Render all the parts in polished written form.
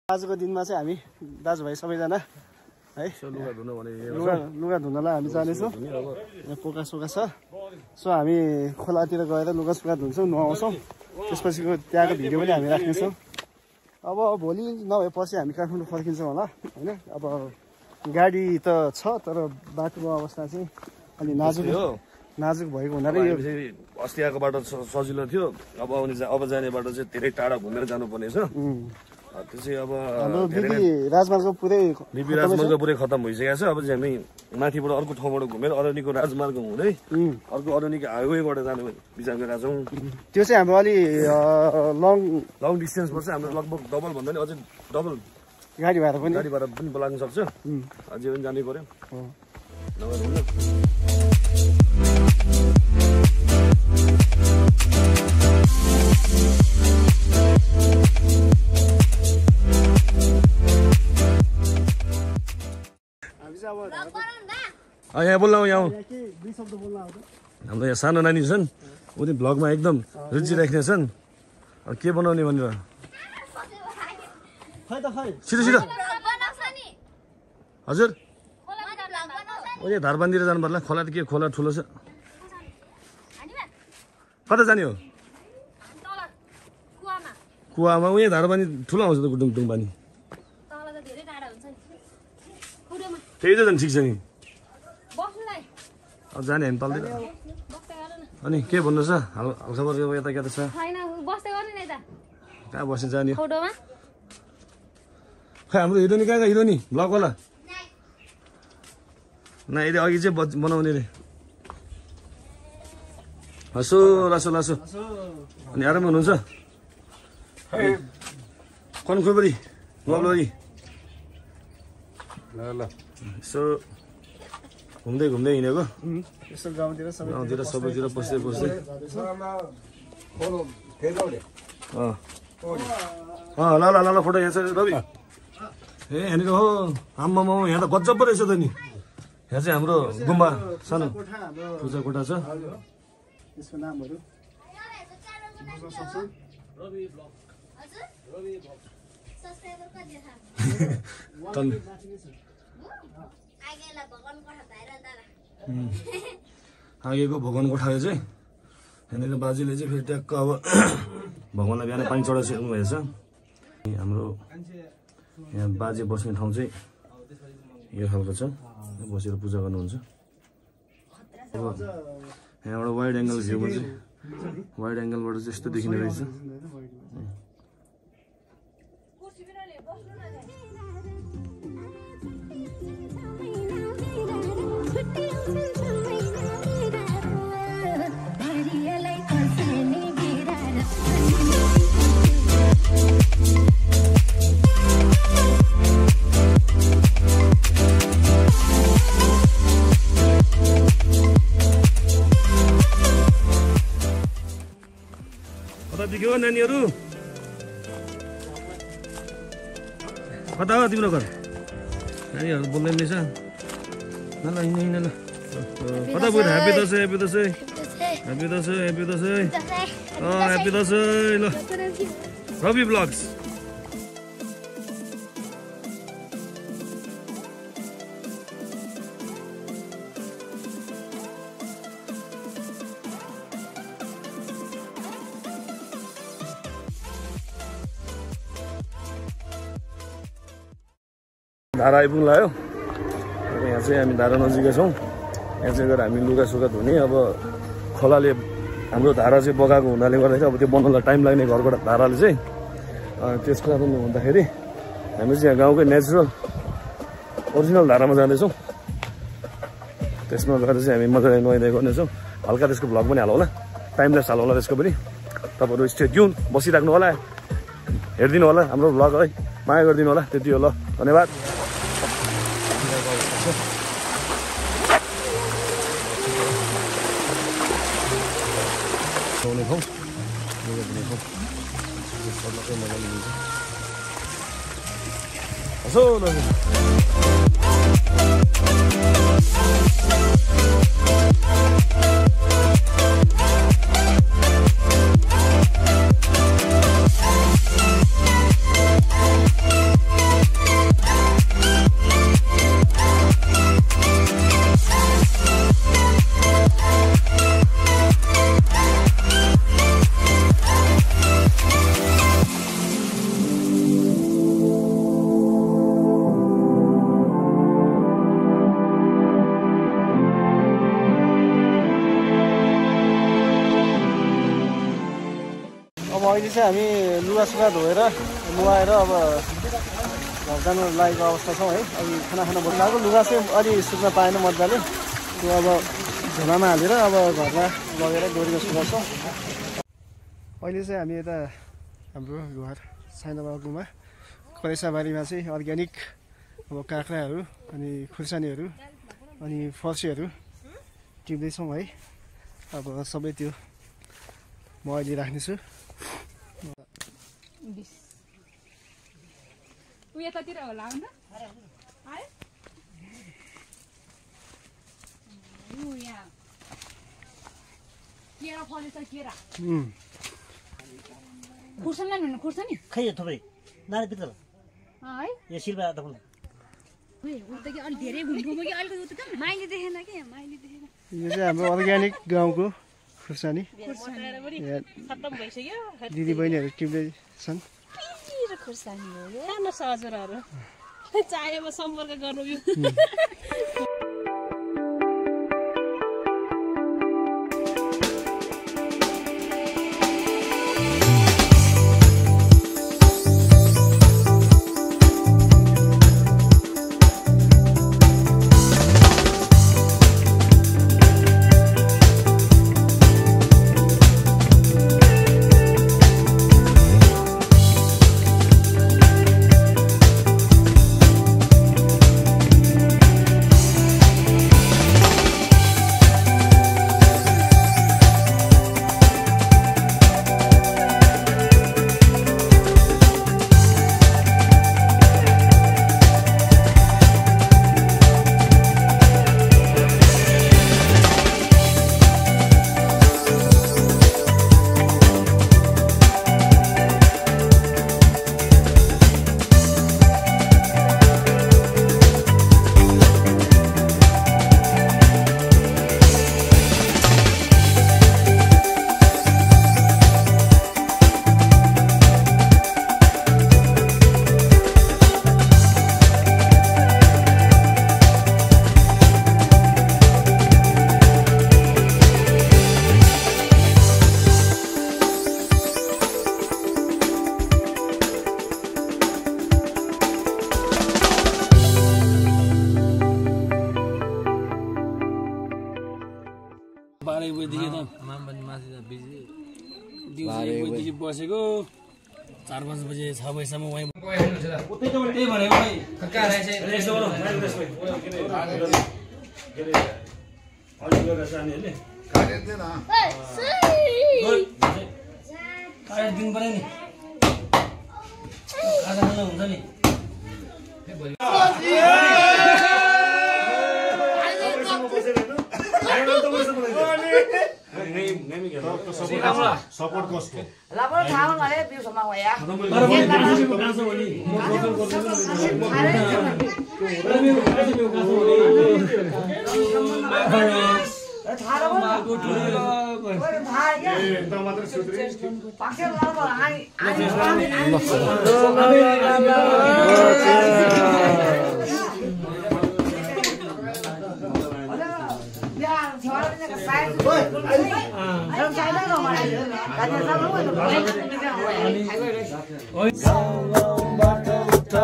आजको दिनमा चाहिँ हामी दाजुभाइ सबैजना है लुगा धुनलाई हामी जानेछौँ। यहाँ पोका सोका छ, सो हामी खोलातिर गएर लुगा सुगा धुन्छौँ, नुहाउँछौँ। त्यसपछिको त्यहाँको भिडियो पनि हामी राख्नेछौँ। अब भोलि नभए पछि हामी काठमाडौँ फर्किन्छौँ होला होइन। अब गाडी त छ तर बाटोको अवस्था चाहिँ अलि नाजुक भएको हुनाले यो अस्ति आएको बाटो सजिलो थियो। अब जाने बाटो चाहिँ धेरै टाढा घुमेर जानुपर्ने छ। त्यो चाहिँ अब हाम्रो बिबी राजमार्ग पुरै खतम भइसकेको छ। अब चाहिँ हामी माथिबाट अर्को ठाउँबाट घुमेर अरनिको राजमार्ग हुँदै अर्को अरनिको हाइवेबाट जाने विचार गरिरहेको छौँ। त्यो चाहिँ हाम्रो अलि लङ डिस्टेन्स पर्छ। हाम्रो लगभग डबल भन्दा पनि अझै डबल गाडी भाडा पनि लाग्न सक्छ। अझै पनि जानै पर्यो। यहाँ बोल्न यहाँ हाम्रो यहाँ सानो नानी छन्, उनी भ्लगमा एकदम रुचि राख्ने छन्। के बनाउने भनेर छिटो हजुर यहाँ धारबान्दिएर जानु पर्ला। खोला त के खोला ठुलो छ। कता जाने हो? कुवामा उयो धारबान्दी ठुलो आउँछ त गुडुङ पानी। त्यही त झन् ठिक छ नि। अब जाने हामी तल्दै। अनि के भन्नु छ हालखबर यता के त छ? कहाँ बस्ने जाने? खै हाम्रो हिरोनी कहाँ हिरोनी ब्लगवाला न यदि अघि चाहिँ बनाउने रे। हसो लासो अनि आराम हुनुहुन्छ? कनखुबरी लबलरी यसो घुम्दै हिँडेको गाउँतिर सबैतिर पस्दै ल फोटो यहाँ छ रवि। ए यहाँनिर हो आम्मामा यहाँ त गजब रहेछ त नि। यहाँ चाहिँ हाम्रो गुम्बा सानो पूजा कोठा छ। यसको नामहरू आगेको भगवान कोठा चाहिँ यहाँनिर बाजेले चाहिँ फेरि ट्याक्क अब भगवानलाई बिहान पानी चढाइसक्नु भएछ। हाम्रो यहाँ बाजे बस्ने ठाउँ चाहिँ यो खालको छ, बसेर पूजा गर्नुहुन्छ। अब यहाँबाट वाइड एङ्गल भ्यूमा चाहिँ वाइड एङ्गलबाट चाहिँ यस्तो देखिने रहेछ। देख्यो नानीहरू कता हो तिम्रो घर? नानीहरू बोल्दैन रहेछ। ल हिँड ल कता गयो? ह्याप्पी दसैँ ल रवि ब्लग्स। धारा आइपुग्नु लाग्यो। अब यहाँ चाहिँ हामी धारा नजिकै छौँ। यहाँ चाहिँ गएर हामी लुगा सुगा धुने। अब खोलाले हाम्रो धारा चाहिँ बगाएको हुनाले गर्दाखेरि अब त्यो बनाउनलाई टाइम लाग्ने घरबाट धाराले चाहिँ। त्यस कारणले हुँदाखेरि हामी चाहिँ यहाँ गाउँकै नेचुरल ओरिजिनल धारामा जाँदैछौँ। त्यसमा गएर चाहिँ हामी मजाले नुहाइदिएको गर्नेछौँ। हल्का त्यसको भ्लग पनि हालौँ होला, टाइम ल्याप्स हालौँ होला त्यसको पनि। तपाईँहरू स्टे ट्युन बसिराख्नु होला, हेरिदिनु होला हाम्रो भ्लग है, माया गरिदिनु होला। त्यति हो, ल धन्यवाद। अब अहिले चाहिँ हामी लुगासुगा धोएर नुहाएर अब घर जानु लागेको अवस्था छौँ है। अनि खाना बोलाएको लुगा चाहिँ अलि सुक्न पाएन मजाले, त्यो अब झोलामा हालेर अब घरमा लगेर डोरीमा सुकाउँछौँ। अहिले चाहिँ हामी यता हाम्रो घर साइनाबाबुमा करेसाबारीमा चाहिँ अर्ग्यानिक अब काँक्राहरू अनि खुर्सानीहरू अनि फर्सीहरू टिप्दैछौँ है। अब सबै त्यो म अहिले राख्नेछु। खुर्सानी खै थुप्रै नानी पितल यो सिल्भा तपाईँलाई यो चाहिँ हाम्रो अर्ग्यानिक गाउँको खुर्सानी दिदी बहिनीहरू टिप्दैछन्। सानो सजुराहरू चाहेमा सम्पर्क गर्नु यो बसेको 4-5 बजे 6 बजेसम्म वहीँ त्यही भनेको दिनु पर्यो नि खाजा खाना हुन्छ नि सपोर्ट कसको लाबर थाहा गरे बिउसम्म भया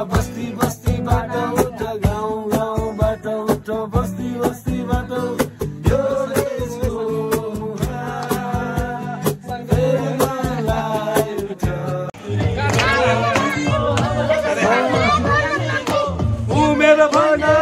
बस्ती बस्ती बाटो उठ गाउँ गाउँ बाटो उठ बस्ती बस्ती बाटो यो देशको मेरो भना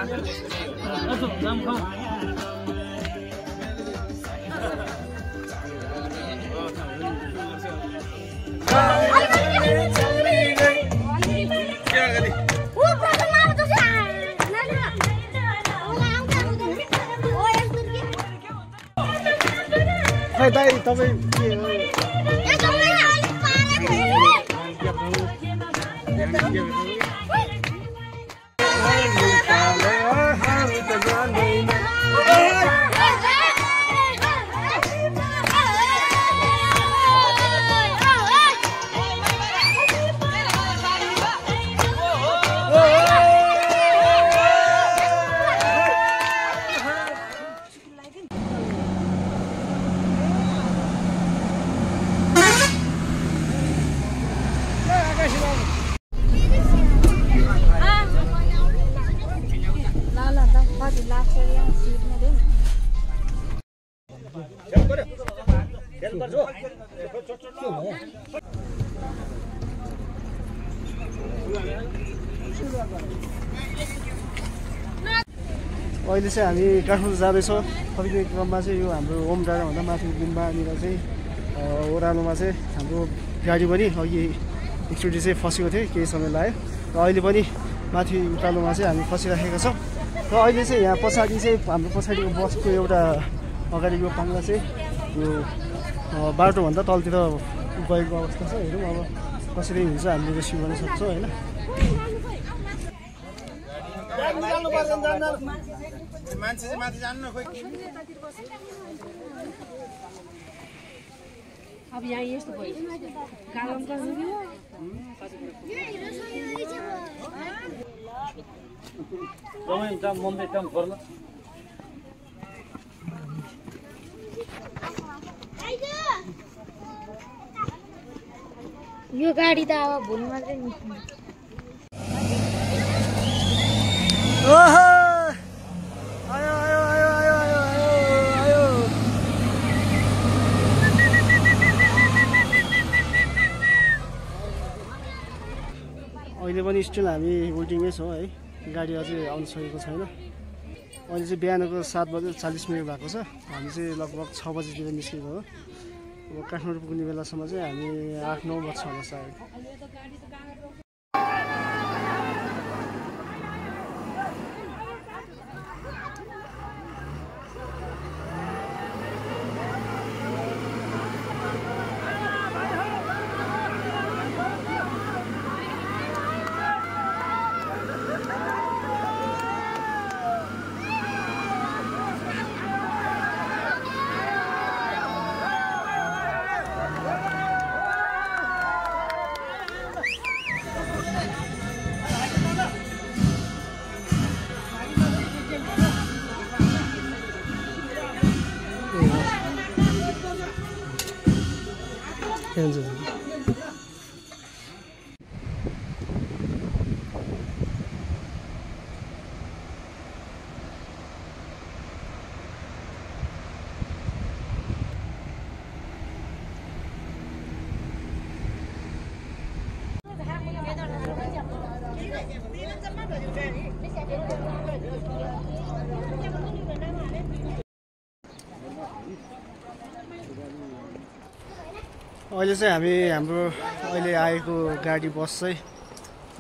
खै दाइ तपाईँ के अहिले चाहिँ हामी काठमाडौँ जाँदैछौँ। फर्किने क्रममा चाहिँ यो हाम्रो होम डाँडाभन्दा माथि गुम्बानिर चाहिँ ओह्रालोमा चाहिँ हाम्रो गाडी पनि अघि एकचोटि चाहिँ फसेको थियो, केही समय लाग्यो र अहिले पनि माथि उकालोमा चाहिँ हामी फसिराखेका छौँ। र अहिले चाहिँ यहाँ पछाडि चाहिँ हाम्रो पछाडिको बसको एउटा अगाडिको पाङ्ला चाहिँ यो बाटोभन्दा तलतिर गएको अवस्था छ। हेरौँ अब कसरी हुन्छ, हामीले रेस्क्यु गर्न सक्छौँ होइन। मान्छे चाहिँ माथि जानु न खोइ। अब यहाँ यस्तो भयो कालम यो गाडी त अब भुल मात्रै निस्किन्छ। अहिले पनि स्टिल हामी वेटिङमै छौँ है, गाडी अझै आउन सकेको छैन। अहिले चाहिँ बिहानको 7:40 भएको छ। हामी चाहिँ लगभग 6 बजीतिर निस्केको हो। अब काठमाडौँ पुग्ने बेलासम्म चाहिँ हामी 8-9 बज्छ होला सायद। अहिले चाहिँ हामी हाम्रो अहिले आएको गाडी बस चाहिँ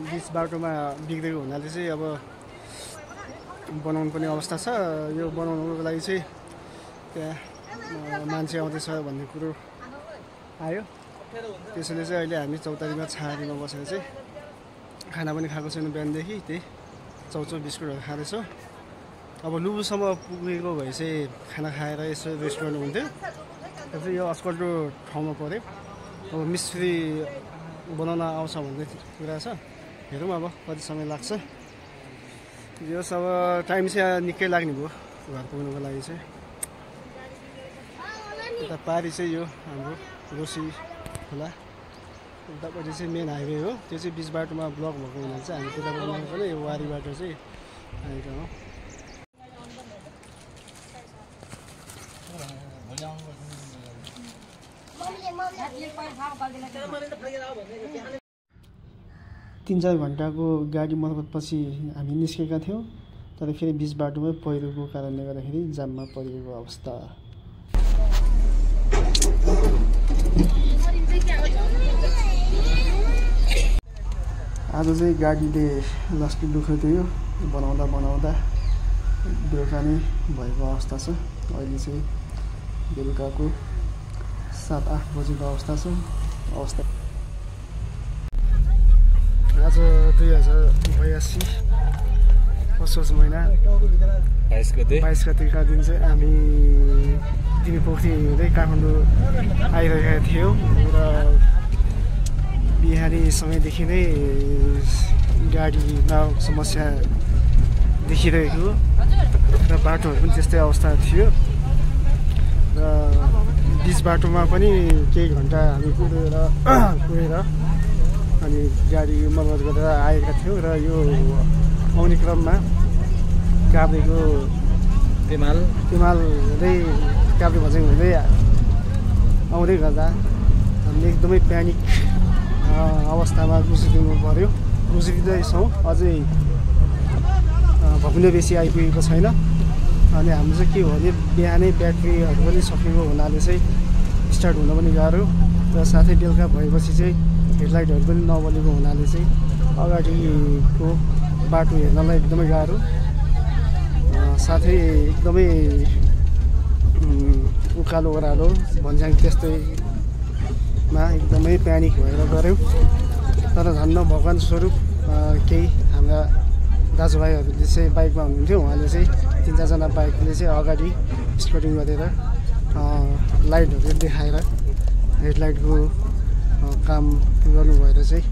बिच बाटोमा बिग्रेको हुनाले चाहिँ अब बनाउनु पर्ने अवस्था छ। यो बनाउनुको लागि चाहिँ त्यहाँ मान्छे आउँदैछ भन्ने कुरो आयो। त्यसैले चाहिँ अहिले हामी चौतारीमा छाहारीमा बसेर चाहिँ खाना पनि खाएको छैन बिहानदेखि, त्यही चाउचाउ बिस्कुटहरू खाँदैछौँ। अब लुबुसम्म पुगेको भए चाहिँ खाना खाएर यसो रेस्ट गर्नु हुन्थ्यो। चाहिँ यो अस्पल्टो ठाउँमा पऱ्यो। अब मिस्त्री बनाउन आउँछ भन्ने कुरा छ। हेरौँ अब कति समय लाग्छ। यो अब टाइम चाहिँ निकै लाग्ने भयो घर पुग्नुको लागि चाहिँ। यता पारी चाहिँ यो हाम्रो रोसी खोला, उतापट्टि चाहिँ मेन हाइवे हो। त्यो चाहिँ बिच बाटोमा ब्लक भएको हुनाले चाहिँ हामी त्यताबाट नआएको यो वारी बाटो चाहिँ आएको हो। तीन चार घन्टाको गाडी मर्मतपछि हामी निस्केका थियौँ। तर फेरि बीच बाटोमै पहिरोको कारणले गर्दाखेरि जाममा परिएको अवस्था। आज चाहिँ गाडीले लास्टै दुःख दियो बनाउँदा बेलुका नै भएको अवस्था छ। अहिले चाहिँ बेलुकाको 7-8 बजेको अवस्था छ। आज 2082 असोज महिना 22 गतेका दिन चाहिँ हामी तिमीपोखरी हुँदै काठमाडौँ आइरहेका थियौँ र बिहानी समयदेखि नै गाडीमा समस्या देखिरहेको र बाटोहरू पनि त्यस्तै अवस्था थियो र बिच बाटोमा पनि केही घन्टा हामी कुदेर अनि गाडी मर्मत गरेर आएका थियौँ र यो आउने क्रममा काभ्रेको तेमाल हुँदै काभ्रे भजङ हुँदै आउँदै गर्दा हामीले एकदमै प्यानिक अवस्थामा गुज्रिनु पर्यो। गुज्रिँदैछौँ, अझै भकुन्डे बेसी आइपुगेको छैन। अनि हाम्रो चाहिँ के हो भने बिहानै ब्याट्रीहरू पनि सकिएको हुनाले चाहिँ स्टार्ट हुन पनि गाह्रो र साथै बेलुका भएपछि चाहिँ हेडलाइटहरू पनि नबलेको हुनाले चाहिँ अगाडिको बाटो हेर्नलाई एकदमै गाह्रो, साथै एकदमै उकालो ओह्रालो भन्ज्याङ त्यस्तैमा एकदमै प्यानिक भएर गऱ्यौँ। तर धन्न भगवान् स्वरूप केही हाम्रा दाजुभाइहरूले चाहिँ बाइकमा हुनुहुन्थ्यो, उहाँले चाहिँ 3-4जना बाइकले चाहिँ अगाडि स्पोर्टिङ गरेर लाइटहरू देखाएर हेडलाइटको काम गर्नु भएर चाहिँ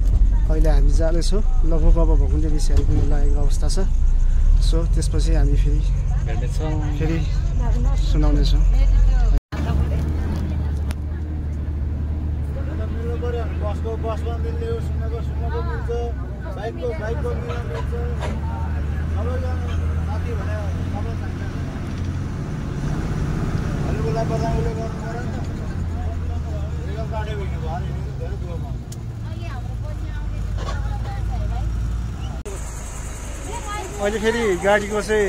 अहिले हामी जाँदैछौँ। लगभग अब भकुन्डे बेसी आइपुग्न लागेको अवस्था छ। सो त्यसपछि हामी फेरि सुनाउनेछौँ। बसमा मिल्ने हो, सुन्नको मिल्छ, बाइकको मिल्न मिल्छ। सबैजना साथी भने खबर चाहिन्छ। अरूलाई बजाउनुले गर्नु पर्यो नि त। रेगल काट्यो भने भयो नि धेरै दूरमा। अहिले फेरि गाडीको चाहिँ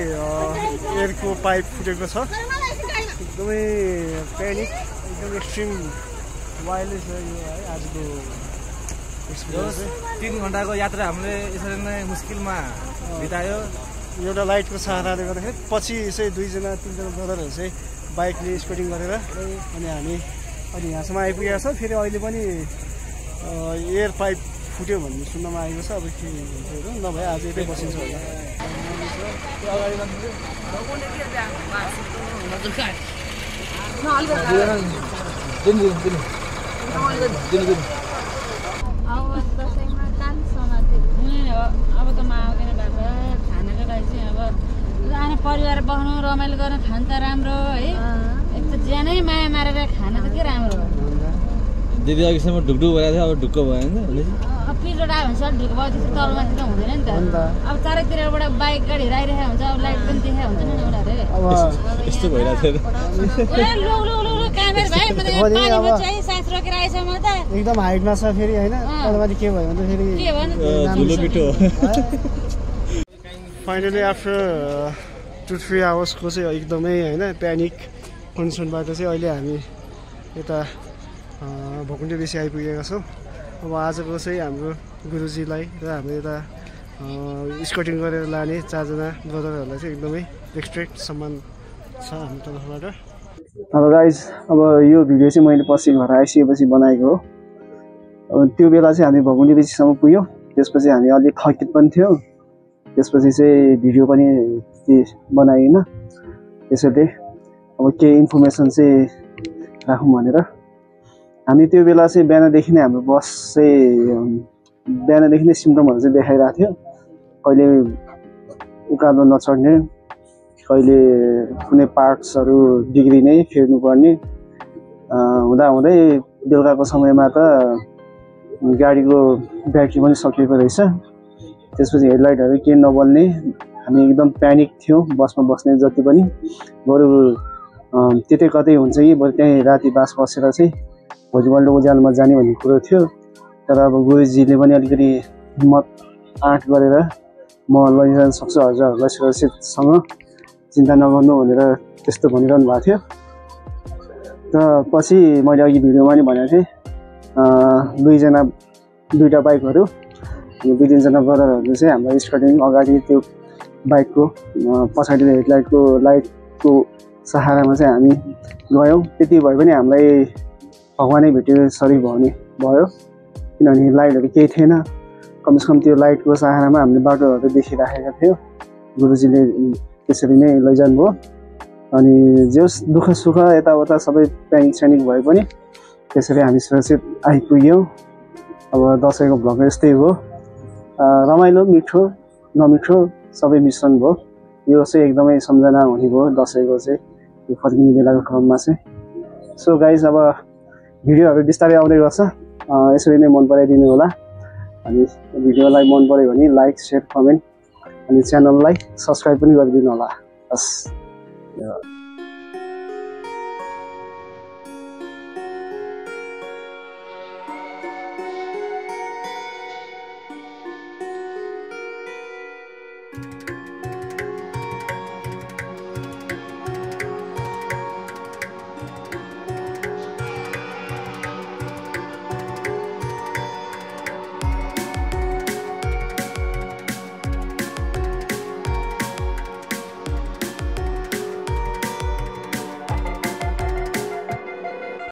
एयरको पाइप फुटेको छ। एकदमै प्यानिक, एकदम एक्सट्रिम वायरलेस यो है आजको एक्सपिरियन्स। 3 घन्टाको यात्रा हामीले यसरी नै मुस्किलमा बितायो। एउटा लाइटको सहाराले गर्दाखेरि पछि चाहिँ 2-3जना ब्रदरहरू चाहिँ बाइकले स्कुटिङ गरेर अनि हामी अहिले यहाँसम्म आइपुगेको छ। फेरि अहिले पनि एयर पाइप फुट्यो भन्ने सुन्नमा आएको छ। अब के हुन्छ नभए आज यतै बसिन्छ होला। अब त म आउँदैन बाबा खानाको लागि चाहिँ अब आने परिवार बस्नु रमाइलो गर्न खान त राम्रो है। एक त ज्यानै माया मारेर खाना त के राम्रो हो। दिदी अघिसम्म ढुकढुक भइरहेको थियो, अब ढुक्क भयो नि। अब पिरियड आयो भने चाहिँ ढुक्क भयो, त्यस्तो तलमाथि त हुँदैन नि त। अब चारैतिरबाट बाइक गाडीहरू आइरहेको हुन्छ, अब लाइट पनि देखाएको हुन्छ नि उनीहरू। यस्तो भइरहेको थियो एकदम हाइटमा छ फेरि होइन। तलमाथि के भयो भने फेरि फाइनली आफ्टर 2-3 आवर्सको चाहिँ एकदमै होइन प्यानिक कन्डिसनबाट चाहिँ अहिले हामी यता भकुन्डे बेसी आइपुगेका छौँ। अब आजको चाहिँ हाम्रो गुरुजीलाई र हाम्रो यता स्कटिङ गरेर लाने 4जना ब्रदरहरूलाई चाहिँ एकदमै रेस्पेक्ट सम्मान छ हाम्रो तर्फबाट। अब गाइज, अब यो भिडियो चाहिँ मैले पछि घर आइसकेपछि बनाएको हो। अब त्यो बेला चाहिँ हामी भकुन्डे बेसीसम्म पुग्यौँ। त्यसपछि हामी अलिक थकित पनि थियौँ। त्यसपछि चाहिँ भिडियो पनि बनाइएन। त्यसैले अब केही इन्फर्मेसन चाहिँ राखौँ भनेर हामी त्यो बेला चाहिँ बिहानदेखि नै हाम्रो बस चाहिँ बिहानदेखि नै सिम्टमहरू चाहिँ देखाइरहेको थियो। कहिले उकालो नचढ्ने, कहिले कुनै पार्ट्सहरू बिग्रिने, फेर्नुपर्ने, हुँदाहुँदै बेलुकाको समयमा त गाडीको ब्याट्री पनि सकिएको रहेछ। त्यसपछि हेडलाइटहरू केही नबल्ने, हामी एकदम प्यानिक थियौँ। बसमा बस्ने जति पनि बरु त्यतै कतै हुन्छ कि बरु त्यहीँ राति बास बसेर चाहिँ भोलिपल्ट उज्यालोमा जाने भन्ने कुरो थियो। तर अब गुरुजीले पनि अलिकति हिम्मत आँट गरेर म लैजान सक्छु हजुरहरूलाई सुरक्षितसँग चिन्ता नगर्नु भनेर त्यस्तो भनिरहनु भएको थियो। र पछि मैले अघि भिडियोमा नि भनेको थिएँ दुईवटा बाइकहरू 2-3जना ब्रदरहरूले चाहिँ हामीलाई स्टार्टिङ अगाडि त्यो बाइकको पछाडि लाइटको सहारामा चाहिँ हामी गयौँ। त्यति भए पनि हामीलाई भगवानै भेट्यो सरी भयो, किनभने लाइटहरू केही थिएन। कमसेकम त्यो लाइटको सहारामा हामीले बाटोहरू देखिराखेका थियौँ। गुरुजीले त्यसरी नै लैजानु भयो। अनि जस दुःख सुख यताउता सबै प्यानिक भए पनि त्यसरी हामी सुरक्षित आइपुग्यौँ। अब दसैँको भ्लग यस्तै हो, रमाइलो मिठो नमिठो सबै मिश्रण भयो। यो चाहिँ एकदमै सम्झना हुने भयो दसैँको चाहिँ यो फर्किने बेलाको क्रममा चाहिँ। सो गाइज अब भिडियोहरू बिस्तारै आउँदै गर्छ, यसरी नै मन पराइदिनु होला। अनि भिडियोलाई मन पऱ्यो भने लाइक सेयर कमेन्ट अनि च्यानललाई सब्सक्राइब पनि गरिदिनु होला। हस्।